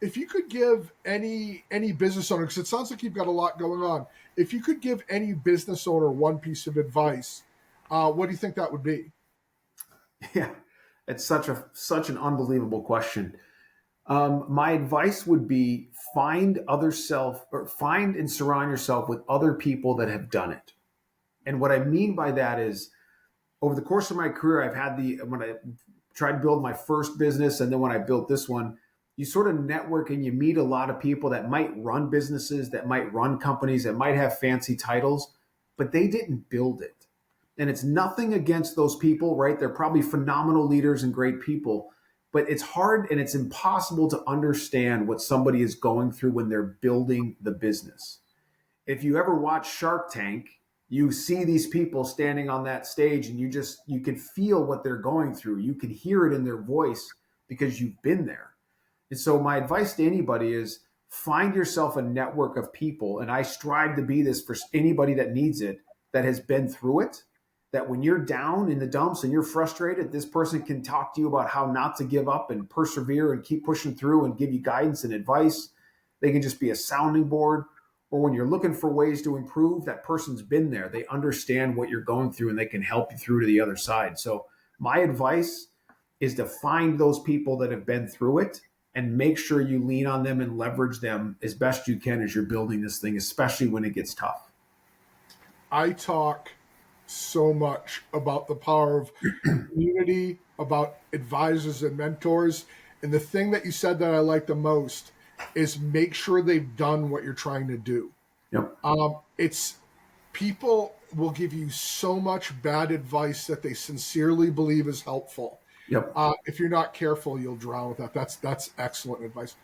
If you could give any business owner, because it sounds like you've got a lot going on, if you could give any business owner one piece of advice, what do you think that would be? Yeah, it's such an unbelievable question. My advice would be find and surround yourself with other people that have done it. And what I mean by that is, over the course of my career, when I tried to build my first business, and then when I built this one, you sort of network and you meet a lot of people that might run businesses, that might run companies, that might have fancy titles, but they didn't build it. And it's nothing against those people, right? They're probably phenomenal leaders and great people, but it's hard and it's impossible to understand what somebody is going through when they're building the business. If you ever watch Shark Tank, you see these people standing on that stage and you can feel what they're going through. You can hear it in their voice because you've been there. And so my advice to anybody is find yourself a network of people. And I strive to be this for anybody that needs it, that has been through it, that when you're down in the dumps and you're frustrated, this person can talk to you about how not to give up and persevere and keep pushing through and give you guidance and advice. They can just be a sounding board. Or when you're looking for ways to improve, that person's been there. They understand what you're going through and they can help you through to the other side. So my advice is to find those people that have been through it and make sure you lean on them and leverage them as best you can as you're building this thing, especially when it gets tough. I talk so much about the power of community, about advisors and mentors. And the thing that you said that I like the most is make sure they've done what you're trying to do. Yep. It's people will give you so much bad advice that they sincerely believe is helpful. Yep. If you're not careful, you'll drown with that. That's excellent advice.